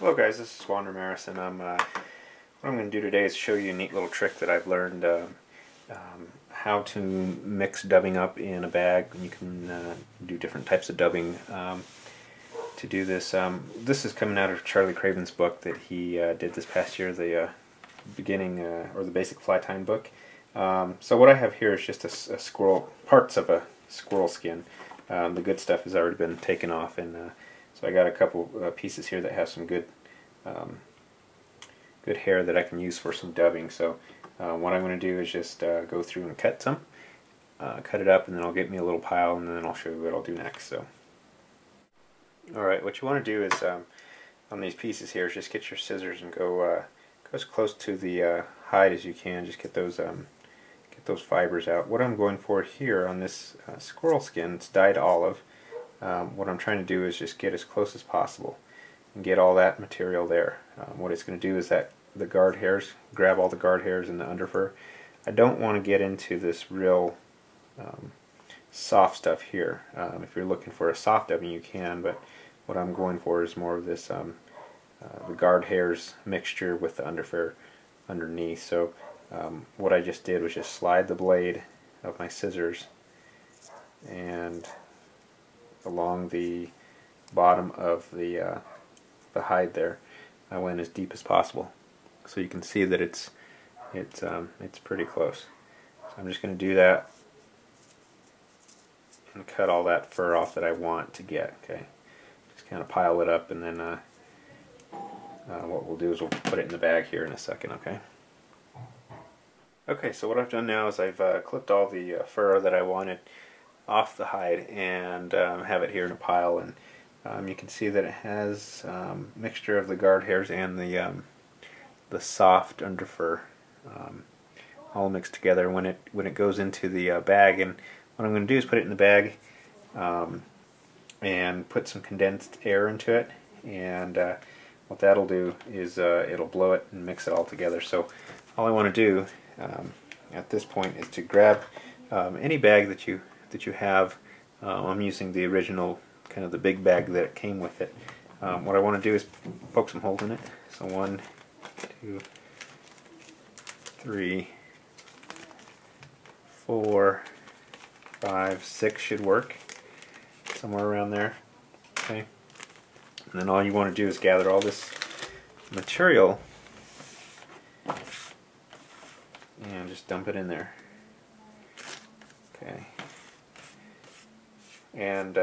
Hello guys, this is Juan Ramirez, and what I'm going to do today is show you a neat little trick that I've learned how to mix dubbing up in a bag. You can do different types of dubbing to do this. This is coming out of Charlie Craven's book that he did this past year, the beginning or the basic fly tying book. So what I have here is just a squirrel, parts of a squirrel skin. The good stuff has already been taken off, and so I got a couple pieces here that have some good good hair that I can use for some dubbing. So what I'm going to do is just go through and cut some, cut it up, and then I'll get me a little pile, and then I'll show you what I'll do next. So, alright, what you want to do is on these pieces here is just get your scissors and go as close to the hide as you can. Just get those fibers out. What I'm going for here on this squirrel skin, it's dyed olive. What I'm trying to do is just get as close as possible and get all that material there. What it's going to do is that the guard hairs, grab all the guard hairs and the underfur. I don't want to get into this real soft stuff here. If you're looking for a soft dubbing, you can, but what I'm going for is more of this the guard hairs mixture with the underfur underneath. So what I just did was just slide the blade of my scissors and along the bottom of the hide there. I went as deep as possible, so you can see that it's pretty close. So I'm just going to do that and cut all that fur off that I want to get. Okay, just kind of pile it up, and then what we'll do is we'll put it in the bag here in a second. Okay. Okay, so what I've done now is I've clipped all the fur that I wanted off the hide and have it here in a pile, and you can see that it has mixture of the guard hairs and the soft underfur all mixed together when it goes into the bag. And what I'm going to do is put it in the bag and put some condensed air into it, and what that'll do is it'll blow it and mix it all together. So all I want to do at this point is to grab any bag that you have. I'm using the original, kind of the big bag that came with it. What I want to do is poke some holes in it. So 1, 2, 3, 4, 5, 6 should work. Somewhere around there. Okay. And then all you want to do is gather all this material and just dump it in there. Okay. And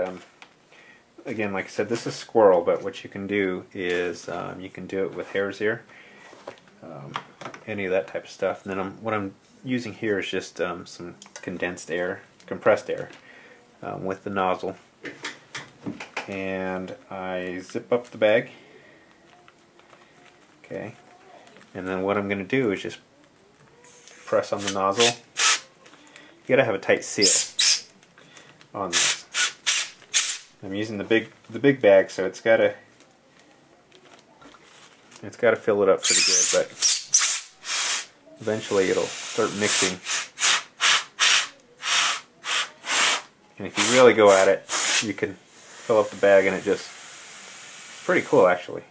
again, like I said, this is squirrel, but what you can do is you can do it with hare's ear, any of that type of stuff. And then what I'm using here is just some condensed air, compressed air, with the nozzle. And I zip up the bag. Okay. And then what I'm going to do is just press on the nozzle. You gotta have a tight seal on this. I'm using the big bag, so it's gotta fill it up pretty good, but eventually it'll start mixing. And if you really go at it, you can fill up the bag, and it's pretty cool actually.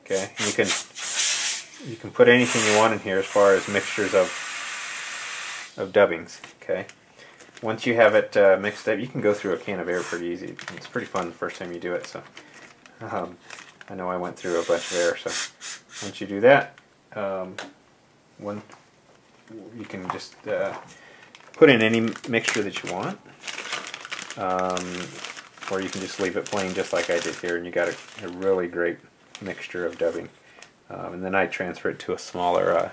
Okay, and you can put anything you want in here as far as mixtures of dubbings. Okay. Once you have it mixed up, you can go through a can of air pretty easy. It's pretty fun the first time you do it. So I know I went through a bunch of air. So once you do that, you can just put in any mixture that you want, or you can just leave it plain, just like I did here, and you got a really great mixture of dubbing. And then I transfer it to a smaller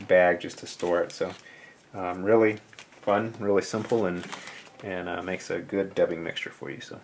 bag just to store it. So really fun, really simple, and makes a good dubbing mixture for you. So